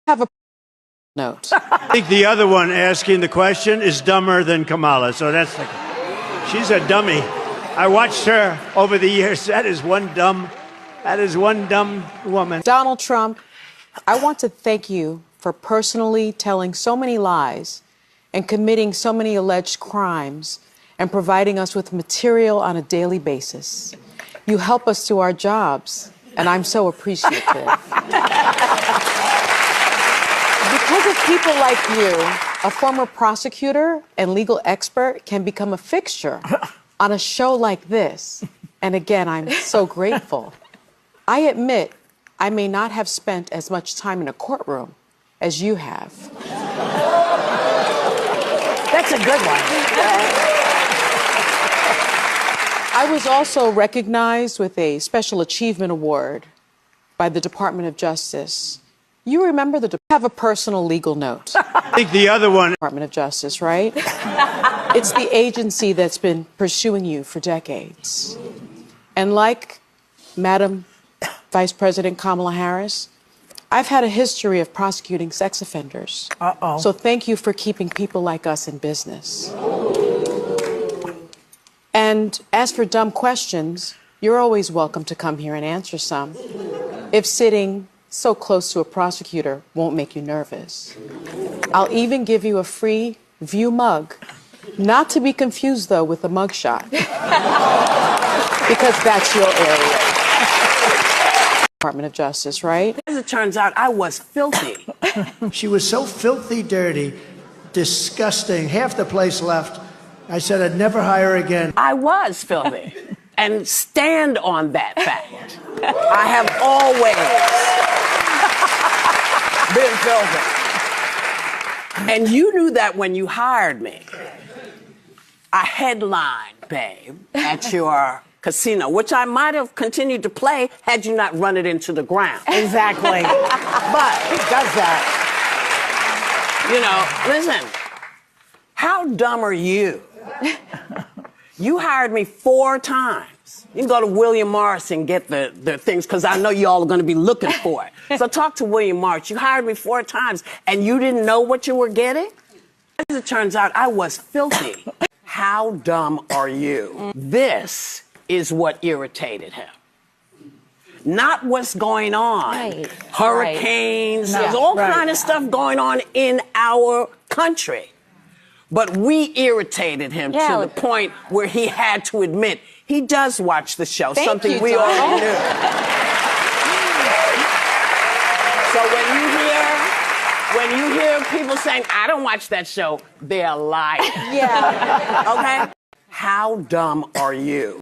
Have a note. I think the other one asking the question is dumber than Kamala. So she's a dummy. I watched her over the years. That is one dumb woman. Donald Trump, I want to thank you for personally telling so many lies and committing so many alleged crimes and providing us with material on a daily basis. You help us do our jobs, and I'm so appreciative. Because of people like you, a former prosecutor and legal expert can become a fixture on a show like this. And again, I'm so grateful. I admit I may not have spent as much time in a courtroom as you have. That's a good one. I was also recognized with a Special Achievement Award by the Department of Justice. You remember have a personal legal note. I think the other one. Department of Justice, right? It's the agency that's been pursuing you for decades. And like Madam Vice President Kamala Harris, I've had a history of prosecuting sex offenders. So thank you for keeping people like us in business. And as for dumb questions, you're always welcome to come here and answer some, if sitting so close to a prosecutor won't make you nervous. I'll even give you a free View mug, not to be confused, though, with a mugshot, because that's your area. Department of Justice, right? As it turns out, I was filthy. She was so filthy dirty, disgusting, half the place left. I said I'd never hire her again. I was filthy, and stand on that fact. I have always been filthy. And you knew that when you hired me. I headlined, babe, at your casino, which I might have continued to play had you not run it into the ground. Exactly. But it does that. You know, listen, how dumb are you? You hired me 4 times. You can go to William Morris and get the things, because I know y'all are going to be looking for it. So talk to William Morris. You hired me 4 times, and you didn't know what you were getting? As it turns out, I was filthy. How dumb are you? This is what irritated him. Not what's going on. Right. Hurricanes, Right. there's all kind of stuff going on in our country. But we irritated him to the point where he had to admit he does watch the show, something we already knew. So when you hear people saying, I don't watch that show, they're lying. Yeah. Okay? How dumb are you?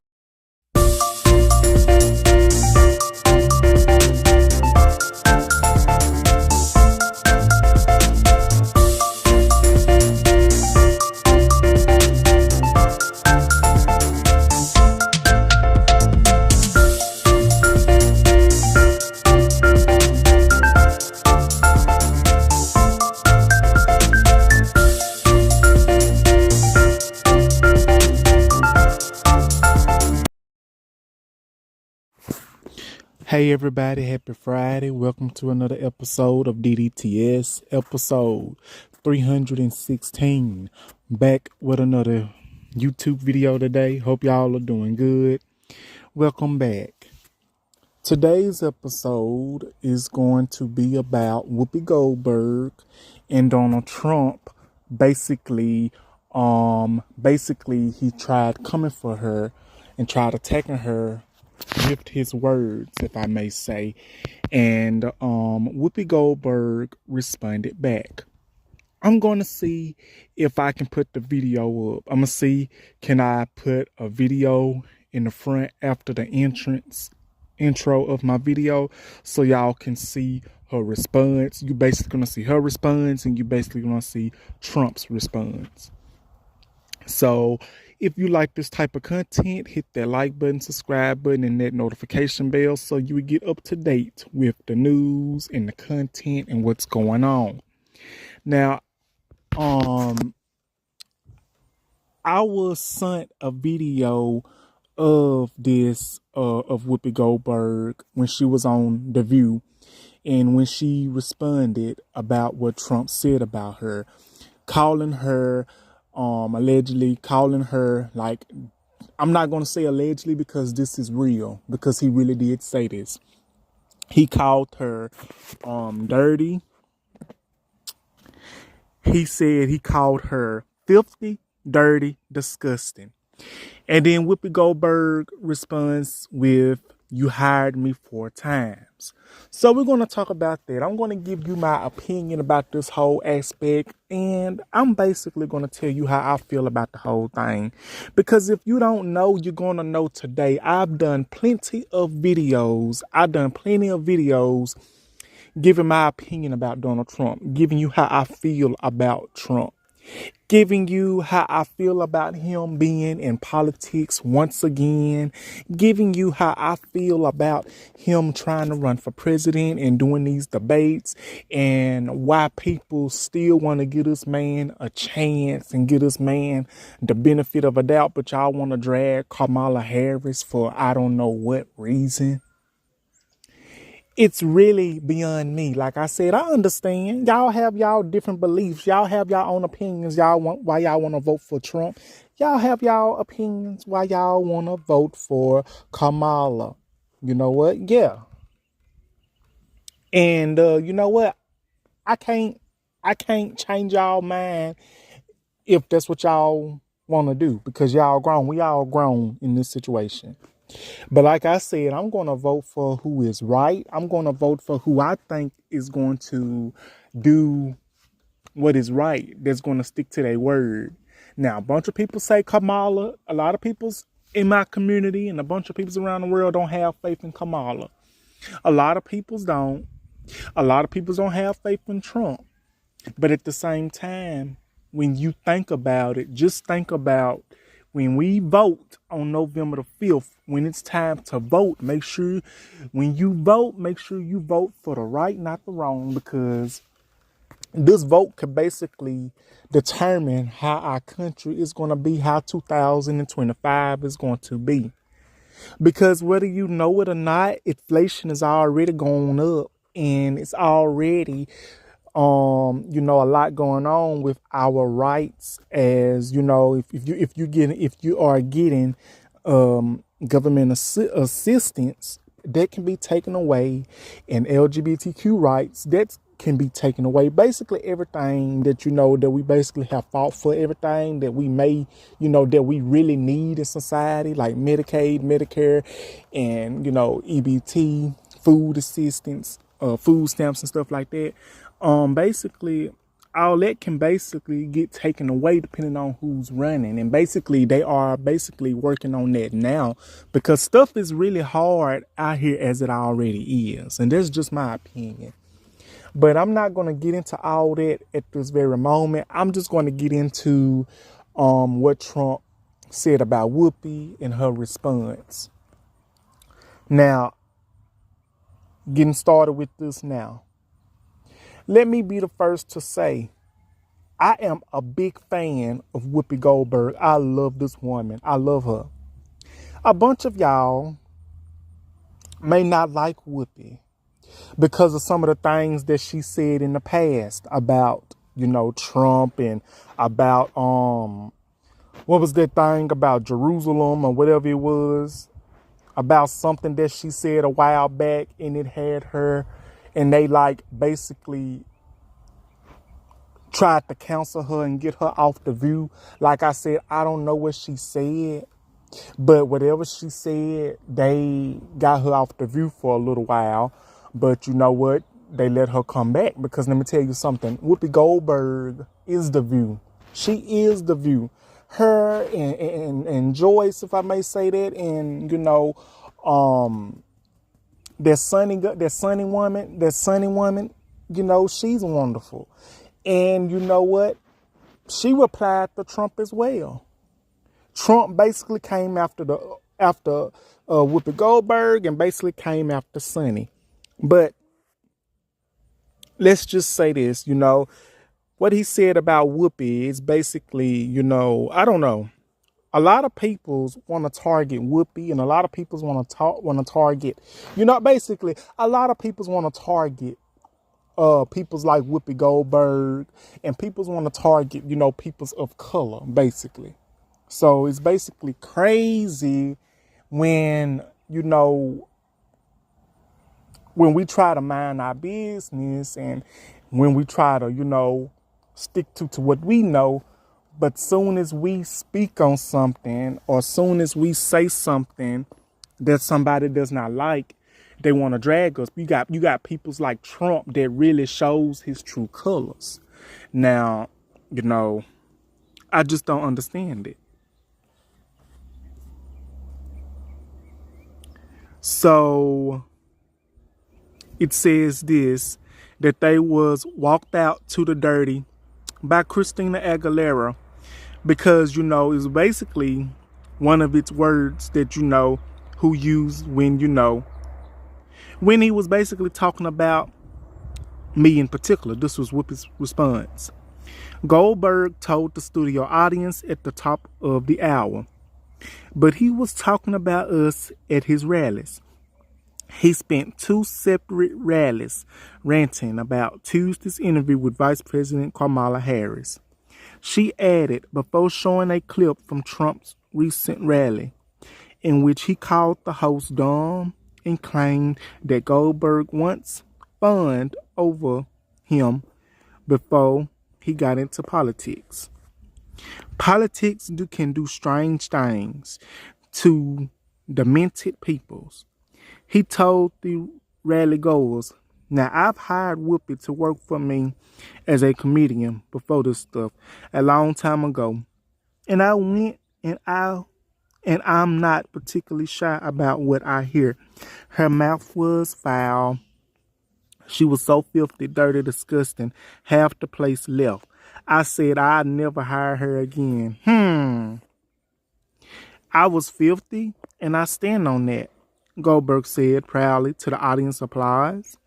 Hey everybody, happy Friday. Welcome to another episode of DDTS, episode 316. Back with another YouTube video today. Hope y'all are doing good. Welcome back. Today's episode is going to be about Whoopi Goldberg and Donald Trump. Basically he tried coming for her and tried attacking her with his words, if I may say. And Whoopi Goldberg responded back. I'm going to see if I can put the video up. I'm going to see, can I put a video in the front after the intro of my video so y'all can see her response. You basically going to see her response, and you basically going to see Trump's response. So if you like this type of content, hit that like button, subscribe button, and that notification bell so you will get up to date with the news and the content and what's going on. Now, I was sent a video of this, of Whoopi Goldberg when she was on The View. And when she responded about what Trump said about her, calling her, allegedly calling her, like, I'm not going to say allegedly because this is real, because he really did say this. He called her dirty. He said he called her filthy, dirty, disgusting. And then Whoopi Goldberg responds with, "You hired me 4 times." So we're going to talk about that. I'm going to give you my opinion about this whole aspect. And I'm basically going to tell you how I feel about the whole thing. Because if you don't know, you're going to know today. I've done plenty of videos. Giving my opinion about Donald Trump, giving you how I feel about Trump, giving you how I feel about him being in politics once again, giving you how I feel about him trying to run for president and doing these debates, and why people still want to give this man a chance and give this man the benefit of a doubt, but y'all want to drag Kamala Harris for I don't know what reason. It's really beyond me. Like I said, I understand. Y'all have y'all different beliefs. Y'all have y'all own opinions. Why y'all want to vote for Trump. Y'all have y'all opinions why y'all want to vote for Kamala. You know what? Yeah. And you know what? I can't change y'all mind if that's what y'all want to do, because y'all grown. We all grown in this situation. But like I said, I'm going to vote for who is right. I'm going to vote for who I think is going to do what is right, that's going to stick to their word. Now, a bunch of people say Kamala. A lot of people in my community and a bunch of people around the world don't have faith in Kamala. A lot of people don't. A lot of people don't have faith in Trump. But at the same time, when you think about it, just think about when we vote on November the 5th, when it's time to vote, make sure you vote for the right, not the wrong, because this vote could basically determine how our country is going to be, how 2025 is going to be. Because whether you know it or not, inflation is already going up, and it's already a lot going on with our rights, as if you are getting government assistance, that can be taken away, and LGBTQ rights that can be taken away. Basically everything that that we basically have fought for, everything that we may that we really need in society, like Medicaid, Medicare, and EBT, food assistance, food stamps and stuff like that. Basically all that can basically get taken away depending on who's running. And basically they are basically working on that now, because stuff is really hard out here as it already is. And that's just my opinion. But I'm not going to get into all that at this very moment. I'm just going to get into what Trump said about Whoopi and her response. Now, getting started with this now. Let me be the first to say, I am a big fan of Whoopi Goldberg. I love this woman. I love her. A bunch of y'all may not like Whoopi because of some of the things that she said in the past about, Trump, and about, what was that thing about Jerusalem or whatever it was, about something that she said a while back, and it had her, and they basically tried to cancel her and get her off the View. Like I said, I don't know what she said, but whatever she said, they got her off the View for a little while. But you know what? They let her come back, because let me tell you something. Whoopi Goldberg is the View. She is the View. Her and Joyce, if I may say that, and that sunny woman, she's wonderful. And you know what? She replied to Trump as well. Trump basically came after Whoopi Goldberg, and basically came after Sunny. But let's just say this, what he said about Whoopi is basically, I don't know. a lot of people want to target Whoopi, and a lot of people want to target, basically a lot of people want to target peoples like Whoopi Goldberg, and peoples want to target, peoples of color, basically. So it's basically crazy when, when we try to mind our business and when we try to, stick to what we know. But soon as we speak on something, or soon as we say something that somebody does not like, they want to drag us. You got peoples like Trump that really shows his true colors. Now, I just don't understand it. So it says this, that they was walked out to the dirty by Christina Aguilera, because, it's basically one of its words that, who used when, when he was basically talking about me in particular. This was Whoopi's response. Goldberg told the studio audience at the top of the hour, but he was talking about us at his rallies. He spent 2 separate rallies ranting about Tuesday's interview with Vice President Kamala Harris. She added, before showing a clip from Trump's recent rally, in which he called the host dumb and claimed that Goldberg once fawned over him before he got into politics. Politics can do strange things to demented peoples. He told the rally goers, now I've hired Whoopi to work for me as a comedian before this stuff a long time ago. And I went and I'm not particularly shy about what I hear. Her mouth was foul. She was so filthy, dirty, disgusting. Half the place left. I said I'd never hire her again. I was filthy, and I stand on that, Goldberg said proudly to the audience applause.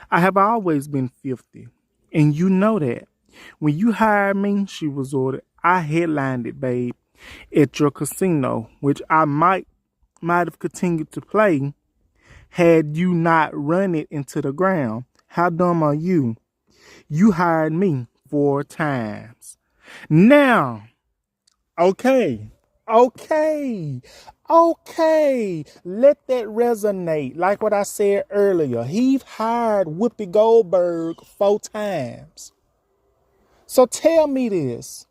I have always been filthy, and you know that. When you hired me, she resorted, I headlined it, babe, at your casino, which I might have continued to play had you not run it into the ground. How dumb are you? You hired me 4 times. Now, okay. Let that resonate. Like what I said earlier, he hired Whoopi Goldberg 4 times. So tell me this.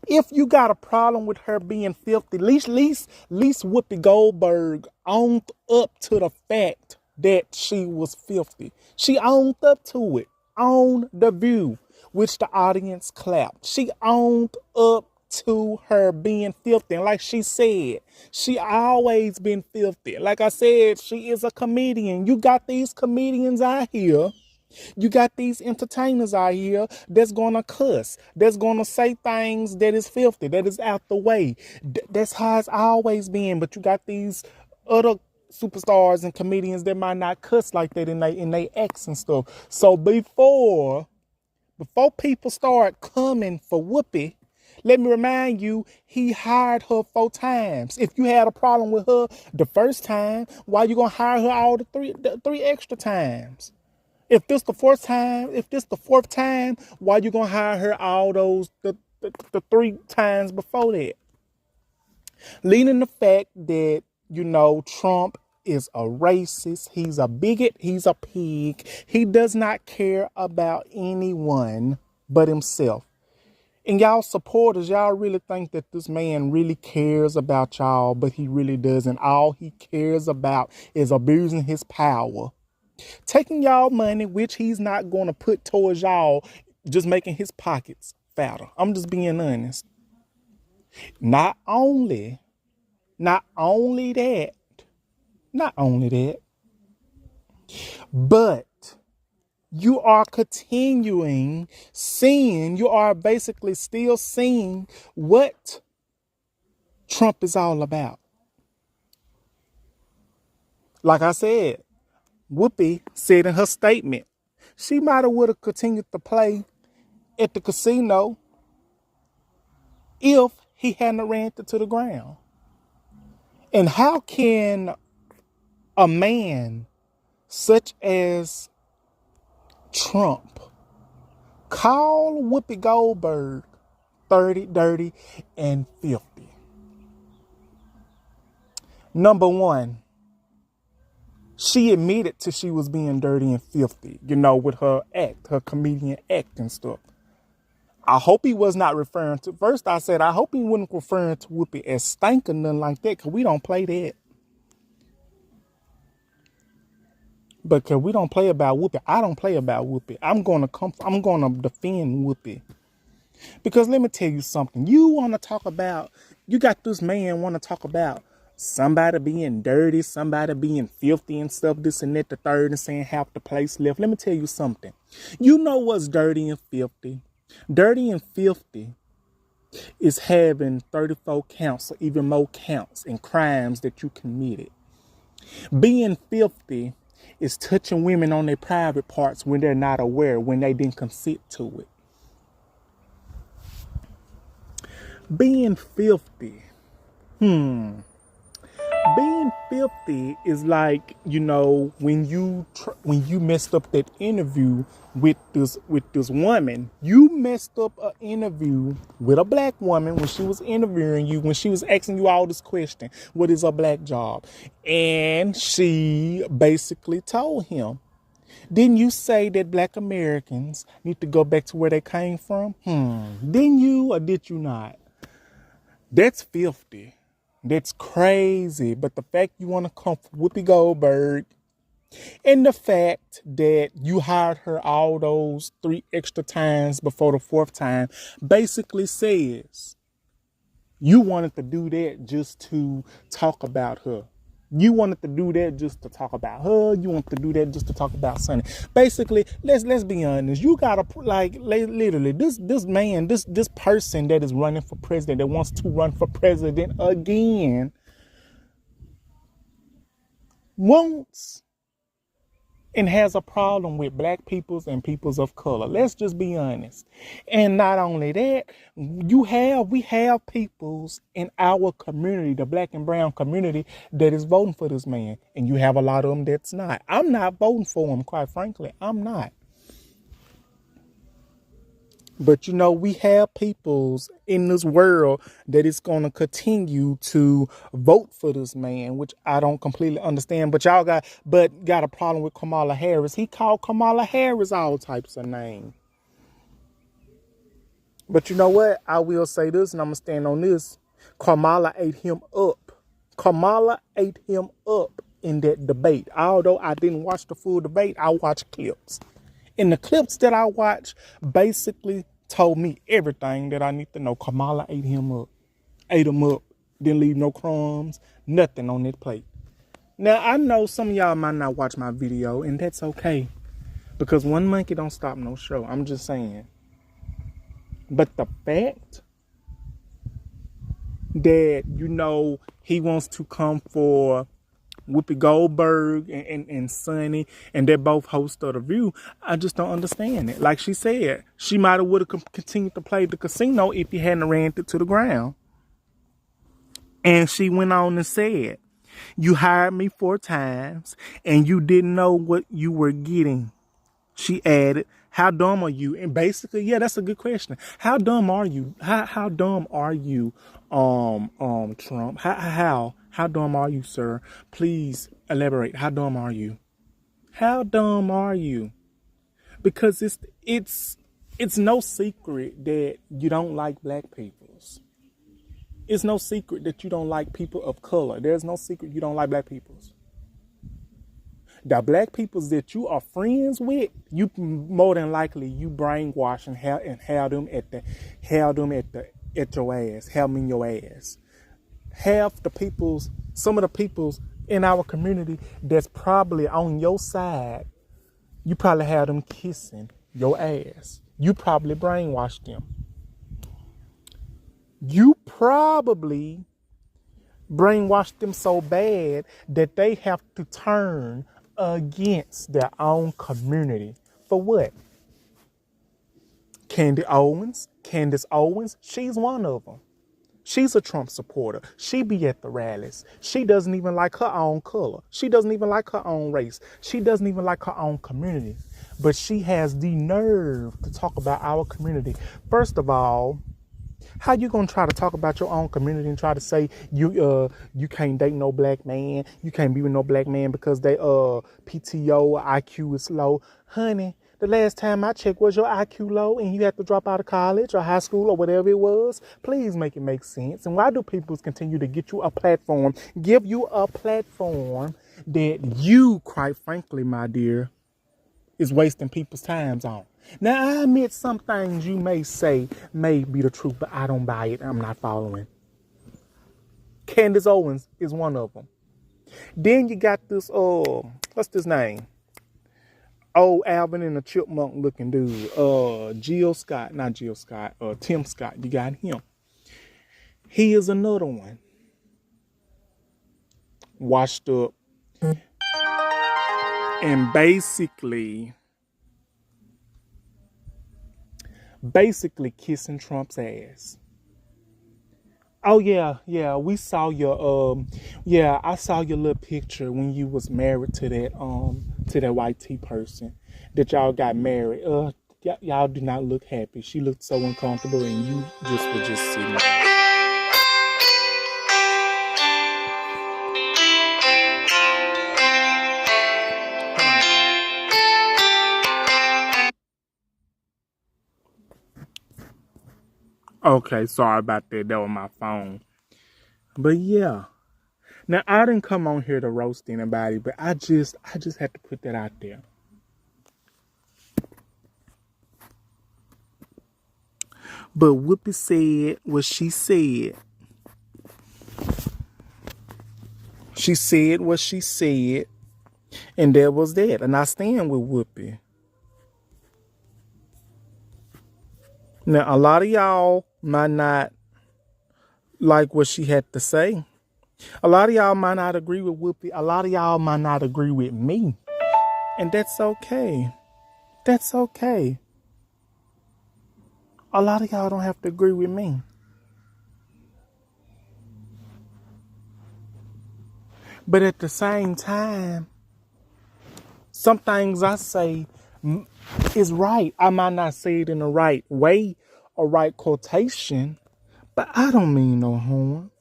If you got a problem with her being filthy, at least Whoopi Goldberg owned up to the fact that she was filthy. She owned up to it on The View, which the audience clapped. She owned up to her being filthy. And like she said, she always been filthy. Like I said, she is a comedian. You got these comedians out here. You got these entertainers out here that's gonna cuss, that's gonna say things that is filthy, that is out the way. That's how it's always been. But you got these other superstars and comedians that might not cuss like that in they acts and stuff. So before people start coming for Whoopi, let me remind you, he hired her 4 times. If you had a problem with her the first time, why you gonna hire her all the three extra times? If this the 4th time, why you gonna hire her all those the 3 times before that? Leaning the fact that, Trump is a racist, he's a bigot, he's a pig. He does not care about anyone but himself. And y'all supporters, y'all really think that this man really cares about y'all, but he really doesn't. All he cares about is abusing his power. Taking y'all money, which he's not going to put towards y'all, just making his pockets fatter. I'm just being honest. Not only that, but you are continuing seeing, you are basically still seeing what Trump is all about. Like I said, Whoopi said in her statement, she might have would have continued to play at the casino if he hadn't ran it to the ground. And how can a man such as Trump call Whoopi Goldberg 30, dirty, and filthy? Number one, she admitted to she was being dirty and filthy, with her act, her comedian act and stuff. I hope he was not referring to, first I said, I hope he wasn't referring to Whoopi as stank or nothing like that, because we don't play that. Because we don't play about Whoopi. I don't play about Whoopi. I'm gonna defend Whoopi. Because let me tell you something. You got this man want to talk about somebody being dirty, somebody being filthy and stuff, this and that, the third, and saying half the place left. Let me tell you something. You know what's dirty and filthy? Dirty and filthy is having 34 counts or even more counts and crimes that you committed. Being filthy is touching women on their private parts when they're not aware, when they didn't consent to it. Being filthy. Being filthy is like, when you messed up that interview with this woman. You messed up an interview with a black woman when she was interviewing you, when she was asking you all this question, what is a black job? And she basically told him, didn't you say that black Americans need to go back to where they came from? Didn't you or did you not? That's filthy. That's crazy. But the fact you want to come for Whoopi Goldberg and the fact that you hired her all those 3 extra times before the 4th time basically says you wanted to do that just to talk about her. You wanted to do that just to talk about her. You wanted to do that just to talk about Sonny. Basically, let's be honest. You gotta literally this man, this person that is running for president, that wants to run for president again, wants and has a problem with black peoples and peoples of color. Let's just be honest. And not only that, we have peoples in our community, the black and brown community, that is voting for this man. And you have a lot of them that's not. I'm not voting for him, quite frankly. I'm not. But we have peoples in this world that is going to continue to vote for this man, which I don't completely understand. But y'all got a problem with Kamala Harris. He called Kamala Harris all types of names. But you know what? I will say this, and I'm going to stand on this. Kamala ate him up. Kamala ate him up in that debate. Although I didn't watch the full debate, I watched clips. And the clips that I watched basically told me everything that I need to know. Kamala ate him up. Didn't leave no crumbs, nothing on that plate. Now, I know some of y'all might not watch my video, and that's okay. Because one monkey don't stop no show. I'm just saying. But the fact that, he wants to come for Whoopi Goldberg and Sonny, and they're both hosts of The View, I just don't understand it. Like she said, she might have would have continued to play the casino if he hadn't ran it to the ground. And she went on and said, you hired me 4 times and you didn't know what you were getting. She added, how dumb are you? And basically, yeah, that's a good question. How dumb are you? How dumb are you, Trump? How dumb are you, sir? Please elaborate. How dumb are you? How dumb are you? Because it's no secret that you don't like black peoples. It's no secret that you don't like people of color. There's no secret you don't like black peoples. The black peoples that you are friends with, you more than likely you brainwash and have them at your ass, have them in your ass. Some of the peoples in our community that's probably on your side, you probably have them kissing your ass. You probably brainwashed them. You probably brainwashed them so bad that they have to turn against their own community. For what? Candace Owens, she's one of them. She's a Trump supporter. She be at the rallies. She doesn't even like her own color. She doesn't even like her own race. She doesn't even like her own community. But she has the nerve to talk about our community. First of all, how you gonna try to talk about your own community and try to say you can't date no black man, you can't be with no black man because they PTO IQ is low, honey? The last time I checked, was your IQ low and you had to drop out of college or high school or whatever it was? Please make it make sense. And why do people continue to get you a platform, give you a platform that you, quite frankly, my dear, is wasting people's times on? Now, I admit some things you may say may be the truth, but I don't buy it. I'm not following. Candace Owens is one of them. Then you got this, what's this name? Old Alvin and the Chipmunk looking dude. Tim Scott. You got him. He is another one. Washed up. And basically kissing Trump's ass. Oh yeah, we saw your I saw your little picture when you was married to that white tea person that y'all got married. Y'all do not look happy. She looked so uncomfortable and you just were just sitting there. Okay, sorry about that. That was my phone. But yeah. Now, I didn't come on here to roast anybody, but I just had to put that out there. But Whoopi said what she said. She said what she said, and that was that. And I stand with Whoopi. Now, a lot of y'all might not like what she had to say. A lot of y'all might not agree with Whoopi. A lot of y'all might not agree with me. And that's okay. That's okay. A lot of y'all don't have to agree with me. But at the same time, some things I say is right. I might not say it in the right way or right quotation, but I don't mean no harm.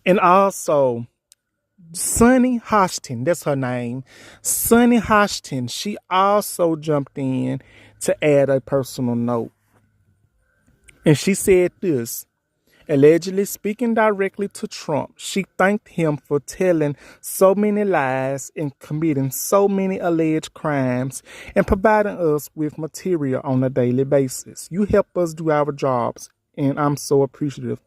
And also, Sunny Hostin, that's her name. Sunny Hostin, she also jumped in to add a personal note. And she said this, allegedly speaking directly to Trump, she thanked him for telling so many lies and committing so many alleged crimes and providing us with material on a daily basis. You help us do our jobs, and I'm so appreciative.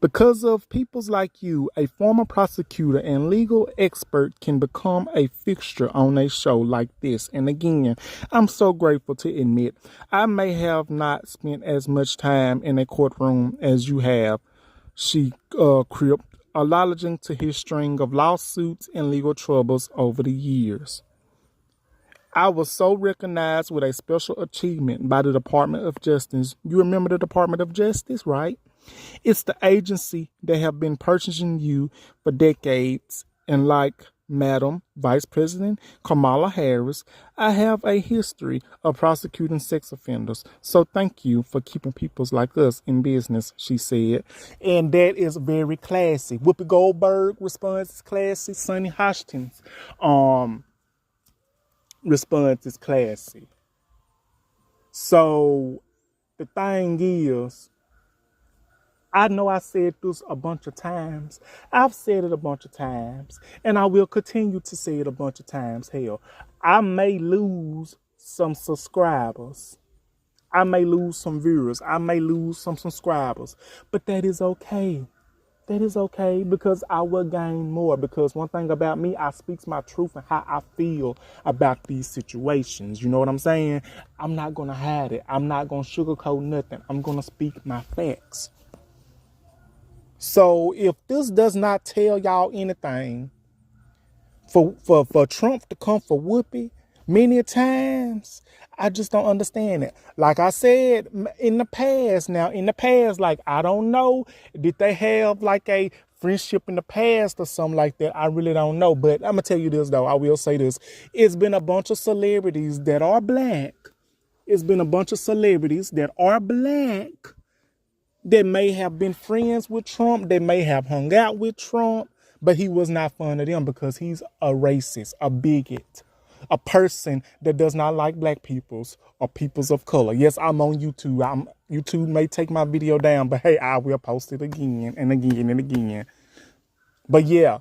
Because of peoples like you, a former prosecutor and legal expert can become a fixture on a show like this. And again, I'm so grateful to admit I may have not spent as much time in a courtroom as you have. She cribbed, acknowledging to his string of lawsuits and legal troubles over the years. I was so recognized with a special achievement by the Department of Justice. You remember the Department of Justice, right? It's the agency that have been purchasing you for decades. And like Madam Vice President Kamala Harris, I have a history of prosecuting sex offenders. So thank you for keeping people like us in business, she said. And that is very classy. Whoopi Goldberg response is classy. Sunny Hostin's response is classy. So the thing is, I know I said this a bunch of times. I've said it a bunch of times. And I will continue to say it a bunch of times. Hell, I may lose some subscribers. I may lose some viewers. I may lose some subscribers. But that is okay. That is okay because I will gain more. Because one thing about me, I speak my truth and how I feel about these situations. You know what I'm saying? I'm not going to hide it. I'm not going to sugarcoat nothing. I'm going to speak my facts. So if this does not tell y'all anything, for Trump to come for Whoopi, Many times, I just don't understand it. Like I said in the past, like, I don't know, did they have like a friendship in the past or something like that? I really don't know. But I'm going to tell you this, though. I will say this. It's been a bunch of celebrities that are black. It's been a bunch of celebrities that are black that may have been friends with Trump. They may have hung out with Trump, but he was not fond of them because he's a racist, a bigot, a person that does not like black peoples or peoples of color. Yes, I'm on YouTube. YouTube may take my video down, but hey, I will post it again and again and again. But yeah,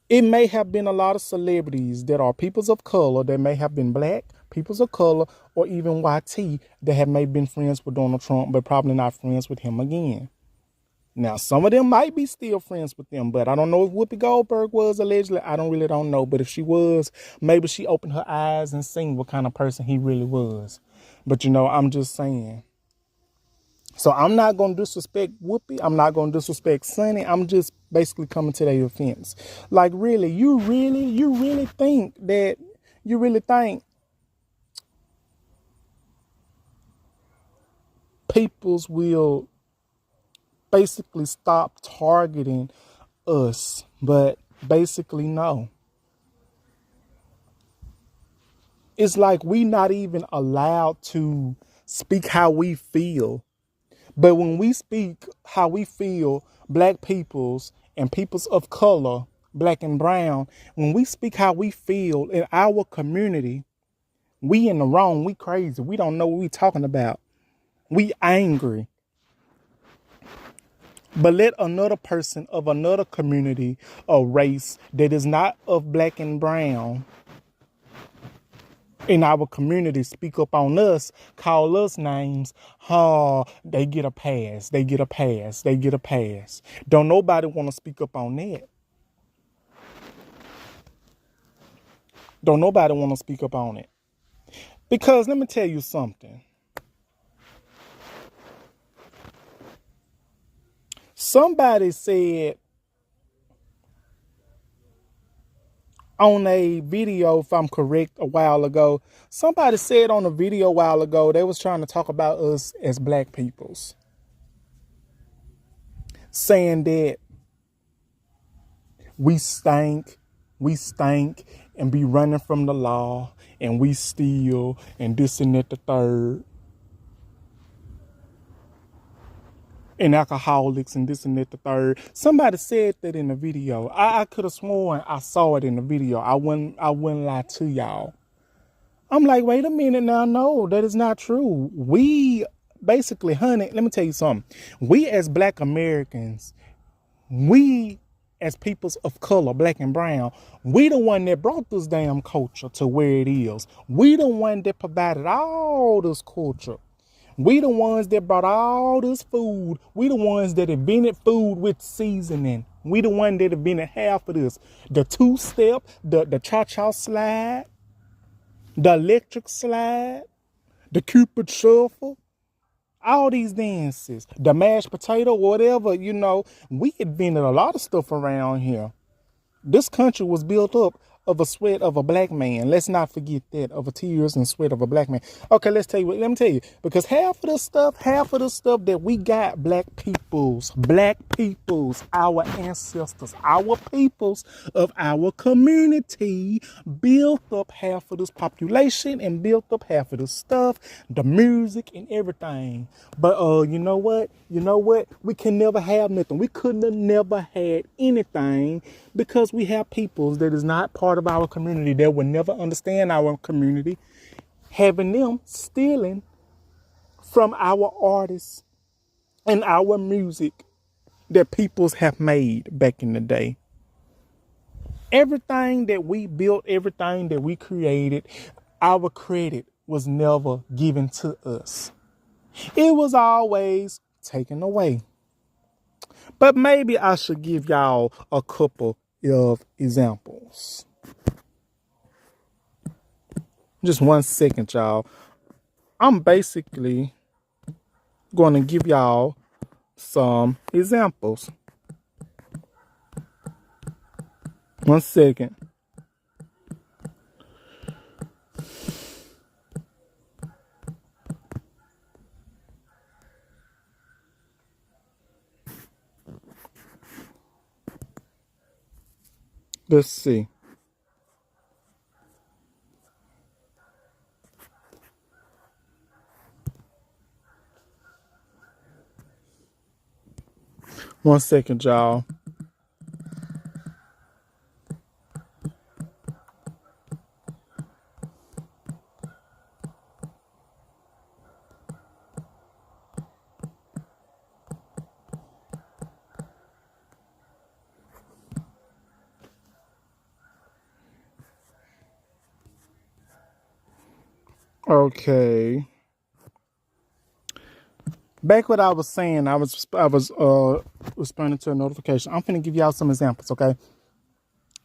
it may have been a lot of celebrities that are peoples of color that may have been black, peoples of color, or even YT that have maybe been friends with Donald Trump, but probably not friends with him again. Now, some of them might be still friends with them, but I don't know if Whoopi Goldberg was allegedly. I don't know. But if she was, maybe she opened her eyes and seen what kind of person he really was. But, I'm just saying. So I'm not going to disrespect Whoopi. I'm not going to disrespect Sonny. I'm just basically coming to their defense. Like, really, you really think peoples will basically stop targeting us? But basically, no. It's like we not even allowed to speak how we feel. But when we speak how we feel, black peoples and peoples of color, black and brown, when we speak how we feel in our community, we in the wrong, we crazy. We don't know what we talking about. We angry. But let another person of another community or race that is not of black and brown in our community speak up on us, call us names. They get a pass. They get a pass. They get a pass. Don't nobody want to speak up on that. Don't nobody want to speak up on it. Because let me tell you something. Somebody said on a video, if I'm correct, a while ago, somebody said on a video a while ago, they was trying to talk about us as black peoples. Saying that we stank, and be running from the law, and we steal, and this and that the third. And alcoholics and this and that the third. Somebody said that in the video. I could have sworn I saw it in the video. I wouldn't lie to y'all. I'm like, wait a minute now. No, that is not true. We basically, honey, let me tell you something. We as black Americans, we as peoples of color, black and brown, we the one that brought this damn culture to where it is. We the one that provided all this culture. We the ones that brought all this food. We the ones that invented food with seasoning. We the one that invented half of this. The two-step, the cha-cha slide, the electric slide, the Cupid shuffle, all these dances, the mashed potato, whatever, we invented a lot of stuff around here. This country was built up of a sweat of a black man. Let's not forget that, of a tears and sweat of a black man. Okay, let me tell you, because half of the stuff that we got, black peoples, our ancestors, our peoples of our community built up half of this population and built up half of this stuff, the music and everything. But you know what? We can never have nothing. We couldn't have never had anything because we have peoples that is not part of our community, that will never understand our community, having them stealing from our artists and our music that peoples have made back in the day. Everything that we built, everything that we created, our credit was never given to us. It was always taken away. But maybe I should give y'all a couple of examples. Just 1 second, y'all. I'm basically going to give y'all some examples. 1 second. Let's see. One second, y'all. Okay. Back what I was saying, I was responding to a notification. I'm finna give y'all some examples, okay?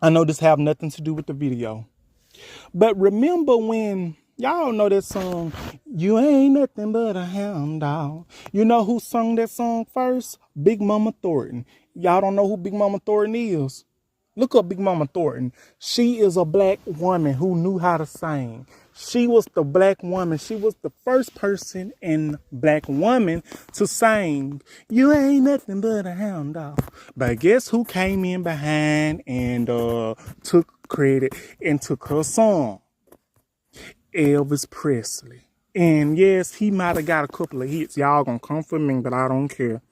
I know this have nothing to do with the video. But remember when y'all know that song, You Ain't Nothing But a Hound Dog. You know who sung that song first? Big Mama Thornton. Y'all don't know who Big Mama Thornton is? Look up Big Mama Thornton. She is a black woman who knew how to sing. She was the black woman. She was the first person in black woman to sing, You Ain't Nothing But a Hound Dog. But guess who came in behind and took credit and took her song? Elvis Presley. And yes, he might have got a couple of hits. Y'all gonna come for me, but I don't care.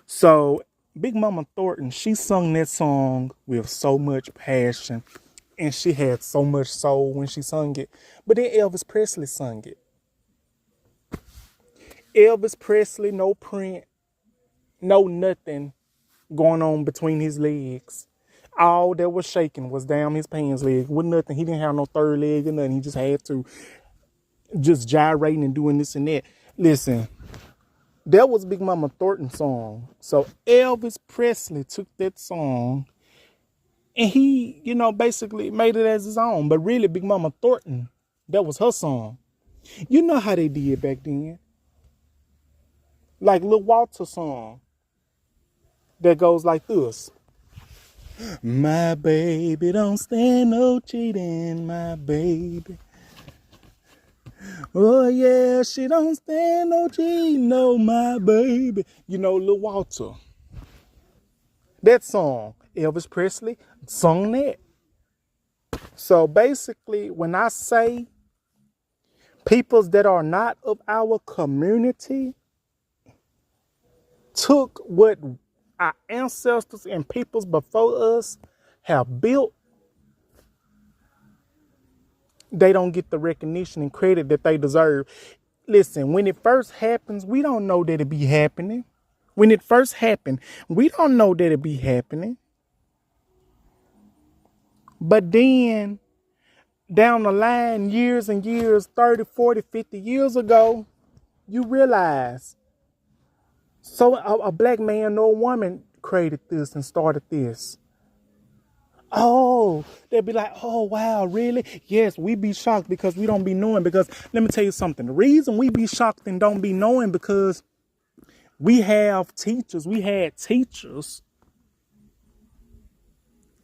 So Big Mama Thornton, she sung that song with so much passion, and she had so much soul when she sung it. But then Elvis Presley sung it. Elvis Presley, no print, no nothing going on between his legs. All that was shaking was down his pants leg. With nothing. He didn't have no third leg or nothing. He just had to just gyrating and doing this and that. Listen, that was Big Mama Thornton's song. So Elvis Presley took that song and he, basically made it as his own. But really, Big Mama Thornton, that was her song. You know how they did back then. Like Lil Walter's song that goes like this. My baby don't stand no cheating, my baby. Oh yeah, she don't stand no cheating, no, my baby. Lil Walter. That song, Elvis Presley sung that. So basically, when I say peoples that are not of our community took what our ancestors and peoples before us have built, they don't get the recognition and credit that they deserve. Listen, when it first happens, we don't know that it be happening. When it first happened, we don't know that it be happening. But then, down the line, years and years, 30, 40, 50 years ago, you realize, so a black man or woman created this and started this. Oh, they'll be like, oh, wow, really? Yes, we be shocked because we don't be knowing. Because let me tell you something. The reason we be shocked and don't be knowing because we had teachers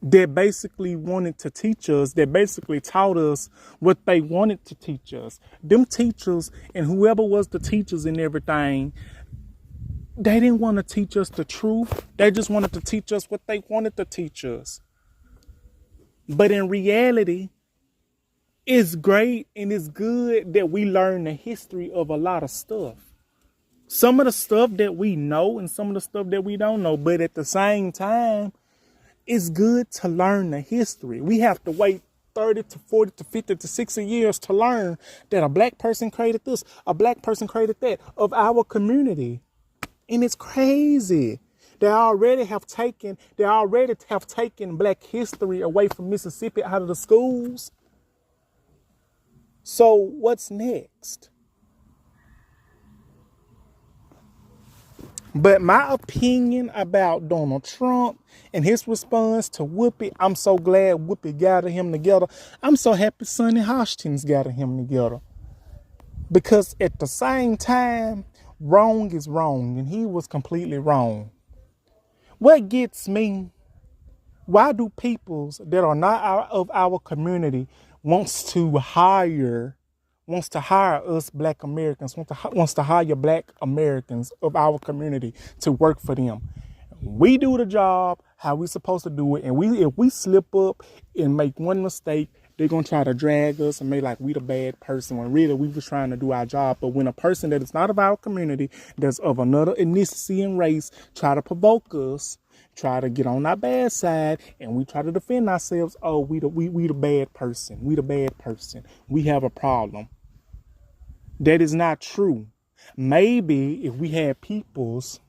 that basically wanted to teach us, that basically taught us what they wanted to teach us. Them teachers and whoever was the teachers and everything, they didn't want to teach us the truth. They just wanted to teach us what they wanted to teach us. But in reality, it's great and it's good that we learn the history of a lot of stuff. Some of the stuff that we know and some of the stuff that we don't know. But at the same time, it's good to learn the history. We have to wait 30 to 40 to 50 to 60 years to learn that a black person created this, a black person created that of our community. And it's crazy. They already have taken black history away from Mississippi out of the schools. So what's next? But my opinion about Donald Trump and his response to Whoopi, I'm so glad Whoopi gathered him together. I'm so happy Sonny Hostin's gathered him together. Because at the same time, wrong is wrong, and he was completely wrong. What gets me, why do peoples that are not of our community wants to hire us black Americans, wants to hire black Americans of our community to work for them? We do the job how we supposed to do it, and if we slip up and make one mistake, they're gonna try to drag us and make like we the bad person when really we was trying to do our job. But when a person that is not of our community, that's of another ethnicity and race, try to provoke us, try to get on our bad side, and we try to defend ourselves, oh, we the bad person. We the bad person. We have a problem. That is not true. Maybe if we had peoples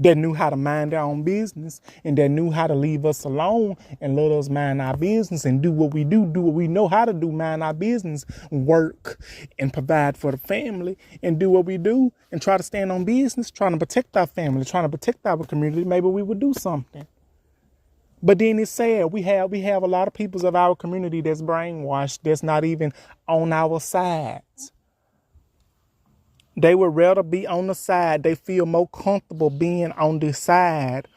that knew how to mind their own business and that knew how to leave us alone and let us mind our business and do what we do what we know how to do, mind our business, work and provide for the family and do what we do and try to stand on business, trying to protect our family, trying to protect our community, maybe we would do something. But then it's sad. We have a lot of peoples of our community that's brainwashed, that's not even on our sides. They would rather be on the side. They feel more comfortable being on the side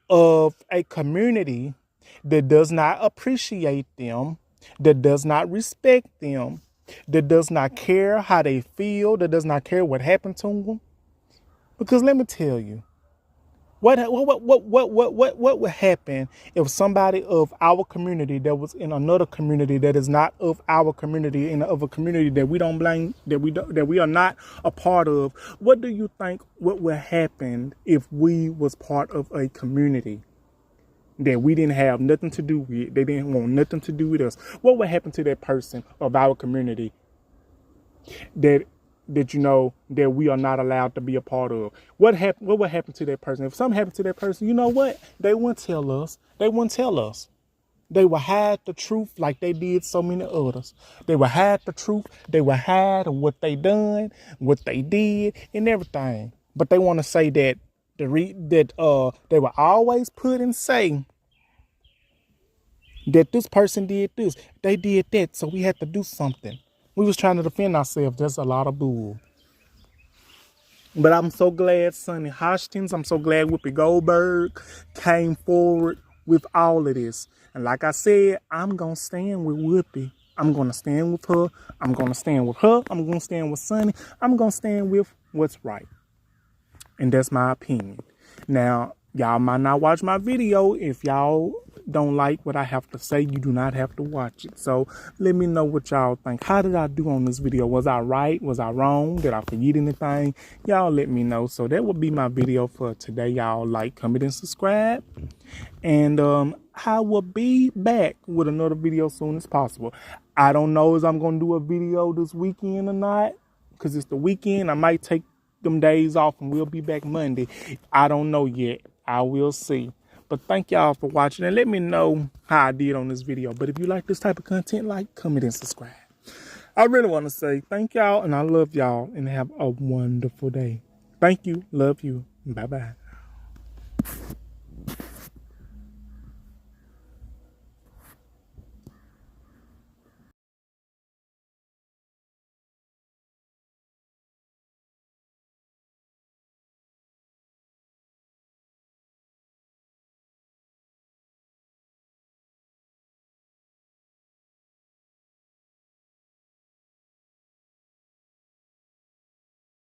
of a community that does not appreciate them, that does not respect them, that does not care how they feel, that does not care what happened to them. Because let me tell you, what would happen if somebody of our community that was in another community that is not of our community, of a community that we don't blame, that we are not a part of? What do you think what would happen if we was part of a community that we didn't have nothing to do with? They didn't want nothing to do with us. What would happen to that person of our community that you know that we are not allowed to be a part of? What would happen to that person? If something happened to that person, you know what? They wouldn't tell us. They wouldn't tell us. They would hide the truth like they did so many others. They would hide the truth. They would hide what they done, what they did, and everything. But they want to say that they will always put and say that this person did this, they did that, so we had to do something. We was trying to defend ourselves. That's a lot of bull. But I'm so glad Sonny Hostin, I'm so glad Whoopi Goldberg came forward with all of this. And like I said, I'm going to stand with Whoopi. I'm going to stand with her. I'm going to stand with her. I'm going to stand with Sonny. I'm going to stand with what's right. And that's my opinion. Now, y'all might not watch my video. If y'all don't like what I have to say, you do not have to watch it. So let me know what y'all think. How did I do on this video? Was I right? Was I wrong? Did I forget anything? Y'all let me know. So that would be my video for today. Y'all like, comment, and subscribe. And I will be back with another video as soon as possible. I don't know if I'm going to do a video this weekend or not, because it's the weekend. I might take them days off and we'll be back Monday. I don't know yet. I will see. But thank y'all for watching and let me know how I did on this video. But if you like this type of content, like, comment, and subscribe. I really want to say thank y'all and I love y'all and have a wonderful day. Thank you. Love you. Bye-bye.